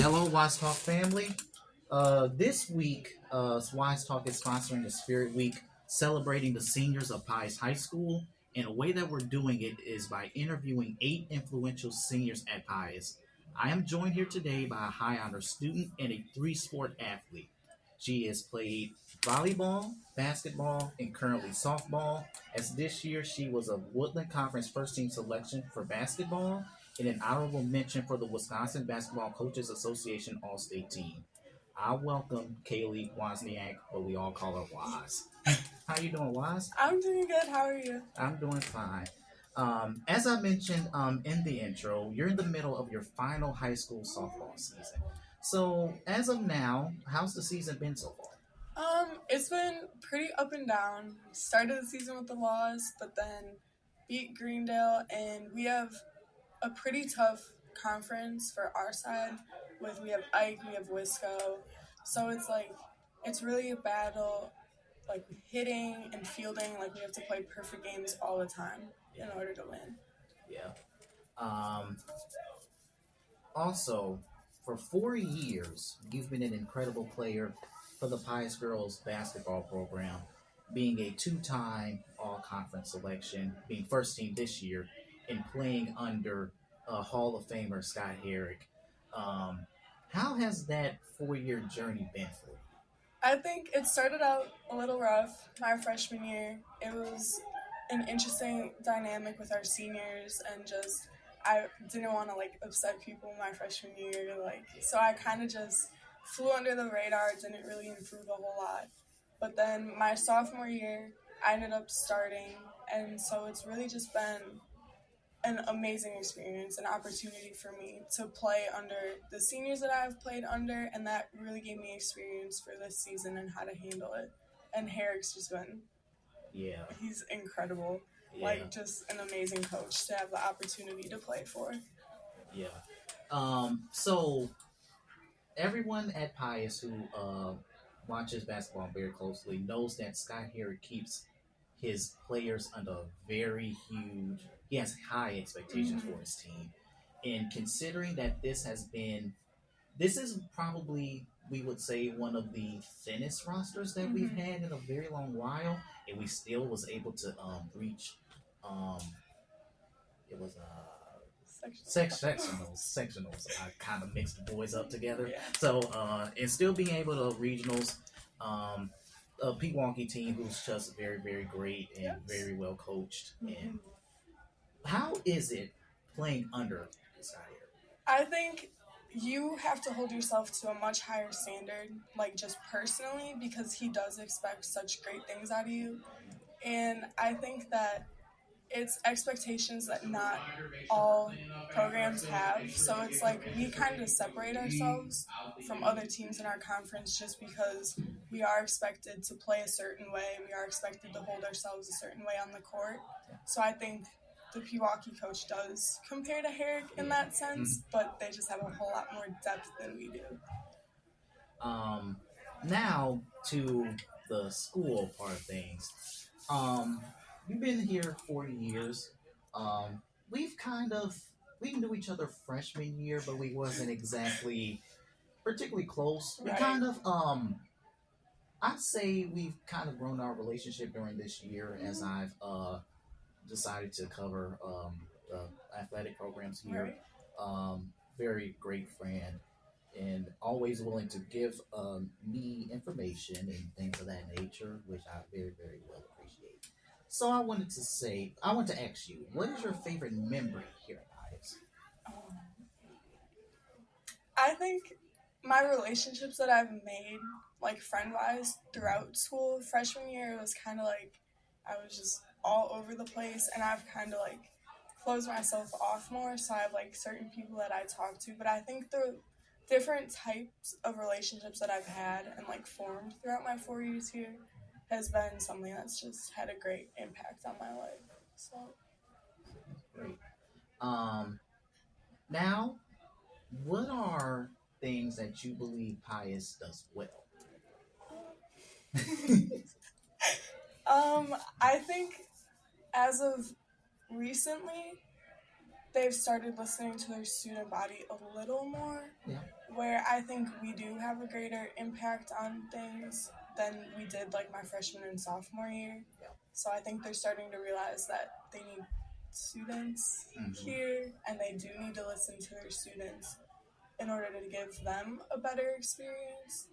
Hello, Wise Talk family. This week, Wise Talk is sponsoring the Spirit Week, celebrating the seniors of Pius High School. And the way that we're doing it is by interviewing 8 influential seniors at Pius. I am joined here today by a high honor student and a 3 sport athlete. She has played volleyball, basketball, and currently softball. As this year, she was a Woodland Conference first team selection for basketball and an honorable mention for the Wisconsin Basketball Coaches Association All State Team. I welcome Kailey Wozniak, but we all call her Wise. How you doing, Wise? I'm doing good. How are you? I'm doing fine. As I mentioned in the intro, you're in the middle of your final high school softball season. So, as of now, how's the season been so far? It's been pretty up and down. Started the season with the loss, but then beat Greendale, and we have a pretty tough conference for our side. We have Ike, we have Wisco, so it's really a battle, like hitting and fielding. Like we have to play perfect games all the time in order to win. Yeah. Um, Also, for 4 years, you've been an incredible player for the Pius Girls basketball program, being a 2 time all conference selection, being first team this year, and playing under Hall of Famer Scott Herrick. Um, how has that 4 year journey been for you? I think it started out a little rough my freshman year. It was an interesting dynamic with our seniors, and just I didn't want to upset people my freshman year, so I kind of just flew under the radar, didn't really improve a whole lot. But then my sophomore year, I ended up starting, and so it's really just been an amazing experience, an opportunity for me to play under the seniors that I've played under, and that really gave me experience for this season and how to handle it. And Herrick's just been, Yeah, he's incredible. yeah, Just an amazing coach to have the opportunity to play for. yeah. So everyone at Pius who watches basketball very closely knows that Scott Herrick keeps his players under very huge. He has high expectations for his team, and considering that this is probably we would say one of the thinnest rosters that we've had in a very long while, and we still was able to reach. Um, it was sectionals. I kind of mixed the boys up together. Yeah. So and still being able to regionals. A Pewaukee team who's just very, very great and Yes. very well coached. And how is it playing under this guy here? I think you have to hold yourself to a much higher standard, just personally, because he does expect such great things out of you. And I think that it's expectations that not all programs have. So it's we kind of separate ourselves from other teams in our conference just because we are expected to play a certain way. We are expected to hold ourselves a certain way on the court. So I think the Pewaukee coach does compare to Herrick in that sense, but they just have a whole lot more depth than we do. Now to the school part of things. We've been here 4 years. We've kind of we knew each other freshman year, but we wasn't exactly particularly close. We Right. kind of I'd say we've kind of grown our relationship during this year as I've decided to cover the athletic programs here. Right. Very great friend and always willing to give me information and things of that nature, which I very, very well appreciate. So I want to ask you, what is your favorite memory here at Pius? I think my relationships that I've made, friend-wise, throughout school, freshman year, it was kind of I was just all over the place, and I've kind of closed myself off more, so I have certain people that I talk to, but I think the different types of relationships that I've had and formed throughout my 4 years here has been something that's just had a great impact on my life. So Great. Now, what are things that you believe Pius does well? I think as of recently, they've started listening to their student body a little more. Yeah. Where where I think we do have a greater impact on things than we did like my freshman and sophomore year. So I think they're starting to realize that they need students here, and they do need to listen to their students in order to give them a better experience.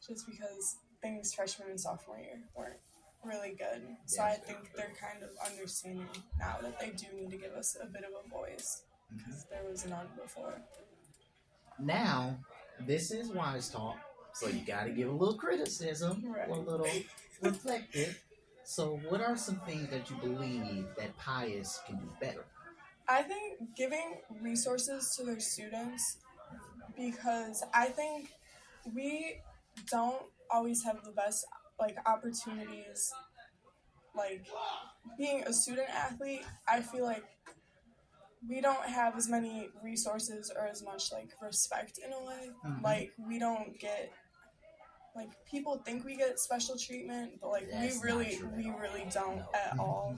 Just because things freshman and sophomore year weren't really good. So I think they're kind of understanding now that they do need to give us a bit of a voice, because there was none before. Now, this is Wise Talk, so you got to give a little criticism, a little reflective. So what are some things that you believe that Pius can do better? I think giving resources to their students, because I think we don't always have the best like opportunities. Like being a student athlete, I feel like we don't have as many resources or as much like respect in a way. Like we don't get, like, people think we get special treatment, but like we really don't at all.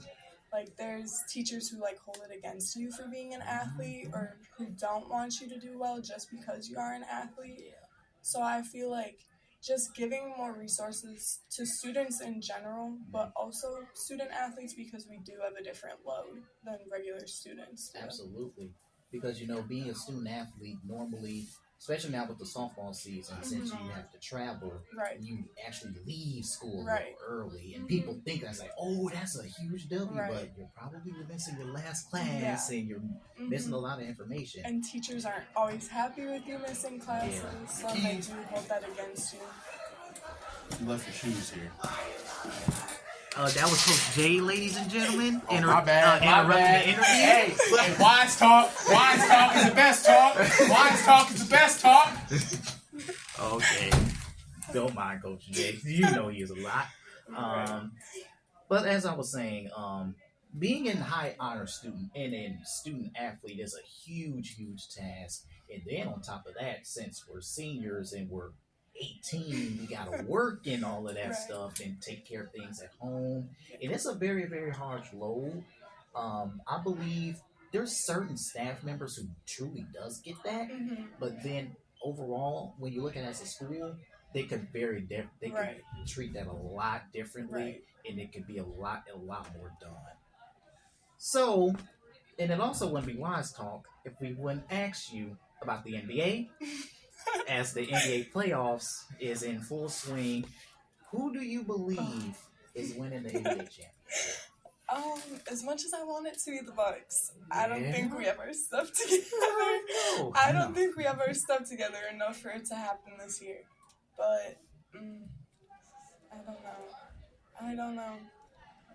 Like there's teachers who like hold it against you for being an athlete, or who don't want you to do well just because you are an athlete. So I feel like just giving more resources to students in general, but also student athletes, because we do have a different load than regular students do. Absolutely. Because, being a student athlete, normally, especially now with the softball season, since you have to travel, you actually leave school early. And people think that's like, oh, that's a huge W, but you're probably missing your last class and you're missing a lot of information. And teachers aren't always happy with you missing classes, so they do hold that against you. You left your shoes here. That was Coach Jay, ladies and gentlemen. My bad. Interrupting the interview. Hey, Wise Talk. Wise Talk is the best talk. Wise Talk is the best talk. Okay. Don't mind Coach Jay. You know he is a lot. But as I was saying, being in high honor student and in student athlete is a huge, huge task. And then on top of that, since we're seniors and we're 18, we gotta work and all of that stuff and take care of things at home, and it's a very, very hard load. I believe there's certain staff members who truly does get that, but then overall, when you look at it as a school, they could they could treat that a lot differently, and it could be a lot more done. So, and it also wouldn't be Wise Talk if we wouldn't ask you about the NBA. As the NBA playoffs is in full swing, who do you believe is winning the NBA championship? As much as I want it to be the Bucks, I don't think we ever stuck together. I don't think we ever stuck together enough for it to happen this year. But I don't know.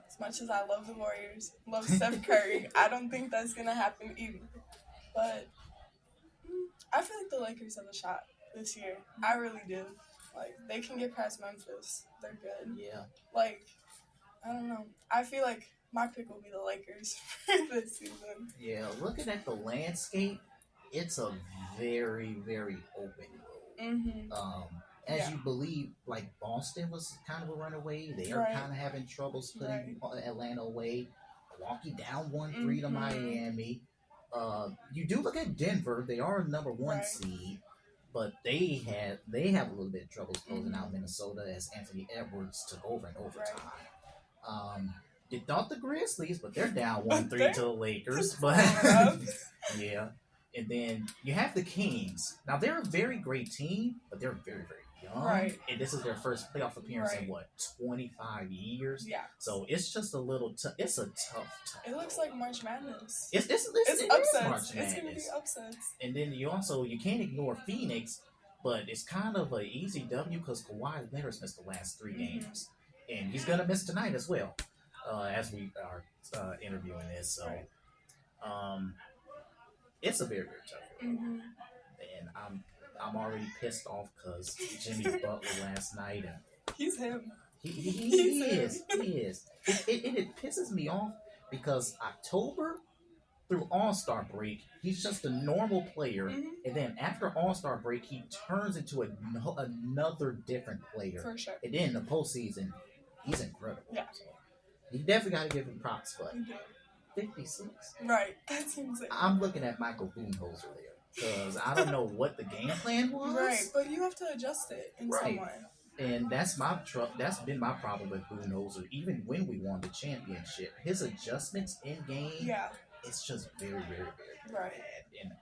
As much as I love the Warriors, love Steph Curry, I don't think that's gonna happen either. But I feel like the Lakers have a shot this year. I really do. Like, they can get past Memphis. They're good. Yeah. Like, I don't know. I feel like my pick will be the Lakers for this season. Yeah, looking at the landscape, it's a very, very open road. As you believe, like Boston was kind of a runaway. They are kind of having troubles putting Atlanta away. Milwaukee down 1-3 to Miami. You do look at Denver; they are number one seed, but they have a little bit of trouble closing out Minnesota as Anthony Edwards took over in overtime. You thought the Grizzlies, but they're down 1-3 to the Lakers. But yeah, and then you have the Kings. Now they're a very great team, but they're very, very young. And this is their first playoff appearance in 25 years. Yeah. So it's just a little. It's a tough. It looks like March Madness. It's upsets. March Madness. It's gonna be upsets. And then you can't ignore Phoenix, but it's kind of an easy W because Kawhi Leonard's missed the last 3 games, and he's gonna miss tonight as well, as we are interviewing this. So, it's a very, very tough one. And I'm already pissed off because Jimmy Butler last night, and he's him. He is. It pisses me off because October through All-Star break, he's just a normal player, and then after All-Star break, he turns into another different player. For sure. And then in the postseason, he's incredible. Yeah. So you definitely got to give him props, but 56. Right. That's insane. I'm looking at Michael Budenholzer there. because I don't know what the game plan was. Right, but you have to adjust it in some Right. way. And that's that's been my problem with Budenholzer. Even when we won the championship, his adjustments in game, Yeah, it's just very, very, very right. bad. And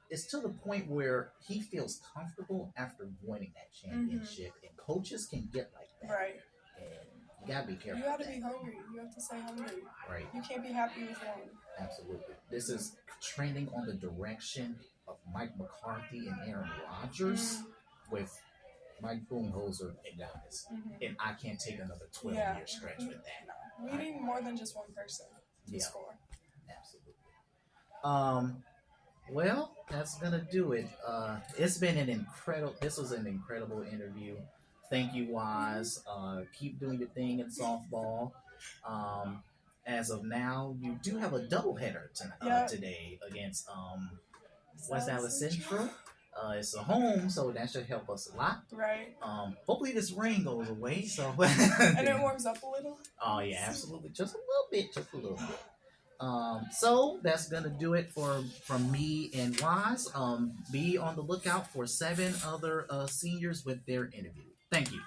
it's to the point where he feels comfortable after winning that championship, and coaches can get like that. Right. And you gotta be careful. You gotta with that. be hungry. You have to stay hungry. Right. You can't be happy with one. Absolutely. This is trending on the direction of Mike McCarthy and Aaron Rodgers with Mike Budenholzer and Giannis. And I can't take another 12-year stretch with that. No. We need more than just one person to score. Absolutely. Well, that's gonna do it. This was an incredible interview. Thank you, Wise. Keep doing your thing in softball. As of now, you do have a doubleheader today against West Dallas Central. It's a home, so that should help us a lot. Right. Hopefully this rain goes away. So and it warms up a little. Oh yeah, absolutely. Just a little bit. So that's gonna do it from me and Wise. Be on the lookout for 7 other seniors with their interview. Thank you.